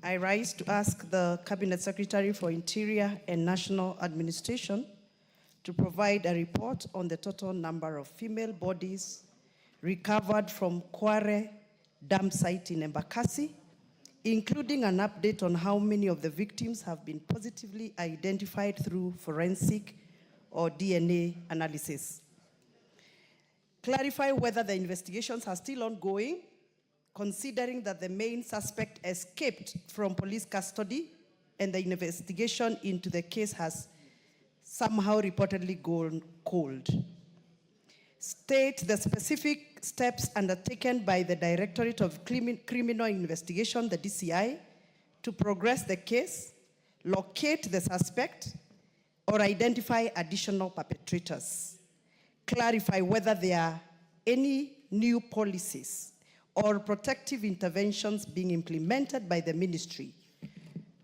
I rise to ask the Cabinet Secretary for Interior and National Administration to provide a report on the total number of female bodies recovered from Kware dam site in Embakasi, including an update on how many of the victims have been positively identified through forensic or DNA analysis. Clarify whether the investigations are still ongoing, considering that the main suspect escaped from police custody and the investigation into the case has somehow reportedly gone cold. State the specific steps undertaken by the Directorate of Criminal Investigation, the DCI, to progress the case, locate the suspect, or identify additional perpetrators. Clarify whether there are any new policies or protective interventions being implemented by the ministry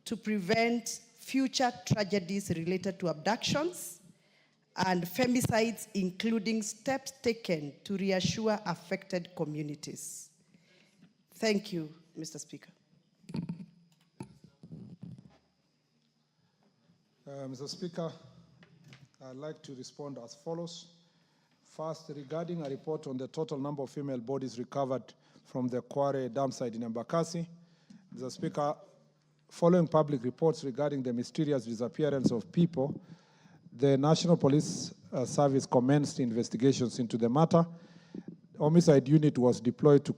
to prevent future tragedies related to abductions and femicides, including steps taken to reassure affected communities. Thank you, Mr. Speaker. Mr. Speaker, I'd like to respond as follows. First, regarding a report on the total number of female bodies recovered from the Kware dam site in Embakasi, Mr. Speaker, following public reports regarding the mysterious disappearance of people, the National Police Service commenced investigations into the matter. Homicide unit was deployed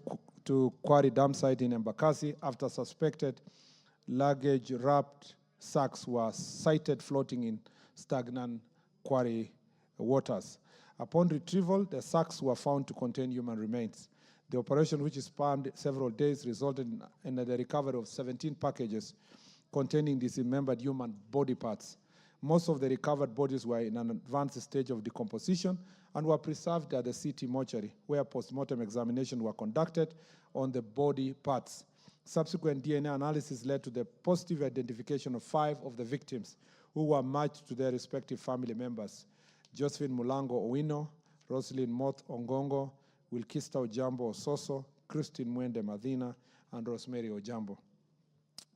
to Kware dam site in Embakasi after suspected luggage-wrapped sacks were sighted floating in stagnant Kware waters. Upon retrieval, the sacks were found to contain human remains. The operation, which spanned several days, resulted in the recovery of 17 packages containing dismembered human body parts. Most of the recovered bodies were in an advanced stage of decomposition and were preserved at the city mortuary, where post-mortem examination were conducted on the body parts. Subsequent DNA analysis led to the positive identification of 5 of the victims, who were matched to their respective family members: Josephine Mulango Owino, Roslyn Moth Ongongo, Wilkista Ojambo Ososo, Christine Mwende Madina, and Rosemary Ojambo.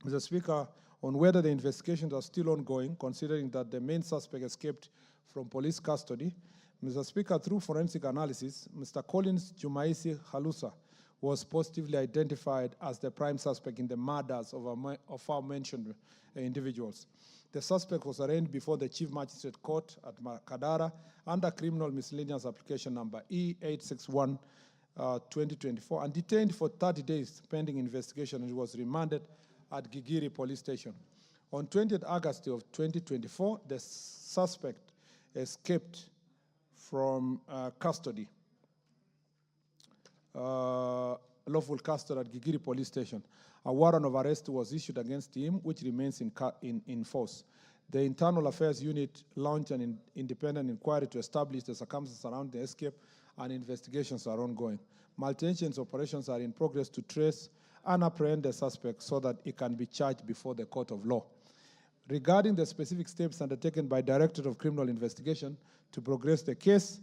Mr. Speaker, on whether the investigations are still ongoing, considering that the main suspect escaped from police custody, Mr. Speaker, through forensic analysis, Mr. Collins Jumaisi Halusa was positively identified as the prime suspect in the murders of our mentioned individuals. The suspect was arraigned before the Chief Magistrate Court at Kadara under criminal miscellaneous application number E861-2024 and detained for 30 days pending investigation, and was remanded at Gigiri Police Station. On 20th August of 2024, the suspect escaped from custody, lawful custody at Gigiri Police Station. A warrant of arrest was issued against him, which remains in force. The Internal Affairs Unit launched an independent inquiry to establish the circumstances around the escape, and investigations are ongoing. Multi-agency operations are in progress to trace and apprehend the suspect so that he can be charged before the court of law. Regarding the specific steps undertaken by Directorate of Criminal Investigation to progress the case,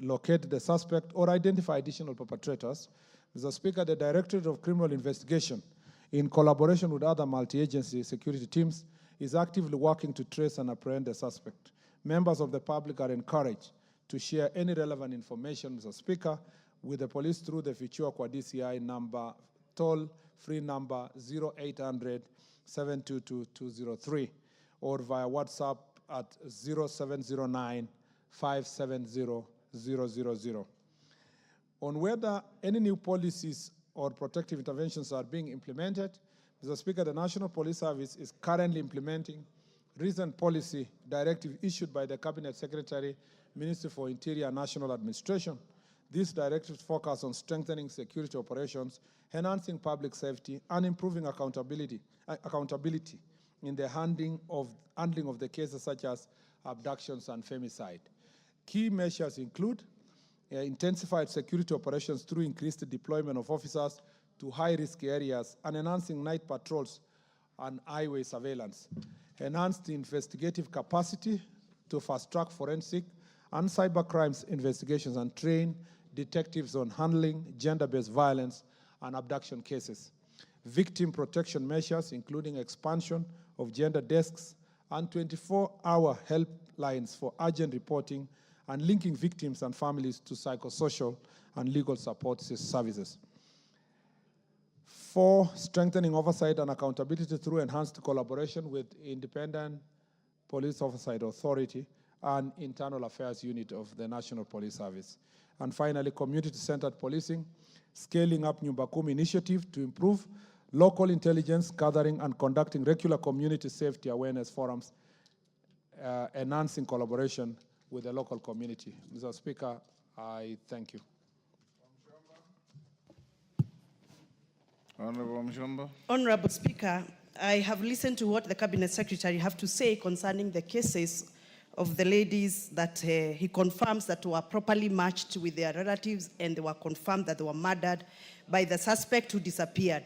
locate the suspect, or identify additional perpetrators, Mr. Speaker, the Directorate of Criminal Investigation, in collaboration with other multi-agency security teams, is actively working to trace and apprehend the suspect. Members of the public are encouraged to share any relevant information, Mr. Speaker, with the police through the Fichua Kwa DCI number, toll-free number 0800 722 203, or via WhatsApp at 0709 570 000. On whether any new policies or protective interventions are being implemented, Mr. Speaker, the National Police Service is currently implementing recent policy directive issued by the Cabinet Secretary, Ministry for Interior and National Administration. These directives focus on strengthening security operations, enhancing public safety, and improving accountability in the handling of the cases such as abductions and femicide. Key measures include intensified security operations through increased deployment of officers to high-risk areas and enhancing night patrols and highway surveillance, enhanced investigative capacity to fast-track forensic and cyber crimes investigations and train detectives on handling gender-based violence and abduction cases, victim protection measures, including expansion of gender desks, and 24-hour helplines for urgent reporting and linking victims and families to psychosocial and legal support services. 4, strengthening oversight and accountability through enhanced collaboration with Independent Police Oversight Authority and Internal Affairs Unit of the National Police Service. And finally, community-centered policing, scaling up Nyumba Kumi initiative to improve local intelligence gathering and conducting regular community safety awareness forums, enhancing collaboration with the local community. Mr. Speaker, I thank you. Honorable Wamuchomba. Honorable Speaker, I have listened to what the Cabinet Secretary have to say concerning the cases of the ladies that he confirms that were properly matched with their relatives and they were confirmed that they were murdered by the suspect who disappeared.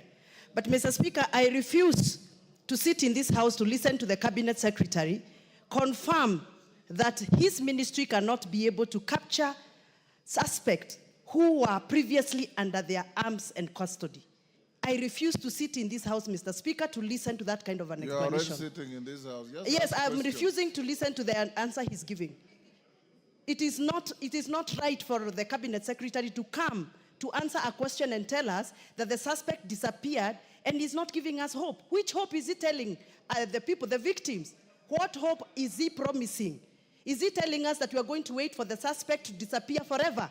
But Mr. Speaker, I refuse to sit in this house to listen to the Cabinet Secretary confirm that his ministry cannot be able to capture suspects who were previously under their arms and custody. I refuse to sit in this house, Mr. Speaker, to listen to that kind of an explanation. You're already sitting in this house. Yes, I'm refusing to listen to the answer he's giving. It is not right for the Cabinet Secretary to come to answer a question and tell us that the suspect disappeared and he's not giving us hope. Which hope is he telling the people, the victims? What hope is he promising? Is he telling us that we are going to wait for the suspect to disappear forever?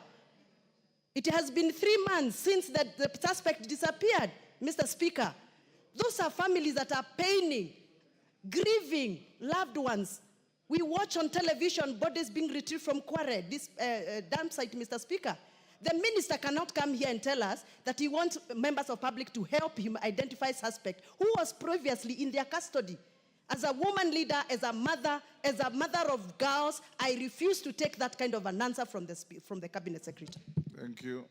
It has been 3 months since the suspect disappeared, Mr. Speaker. Those are families that are paining, grieving loved ones. We watch on television bodies being retrieved from Kware, this dam site, Mr. Speaker. The minister cannot come here and tell us that he wants members of public to help him identify suspect who was previously in their custody. As a woman leader, as a mother of girls, I refuse to take that kind of an answer from the Cabinet Secretary. Thank you.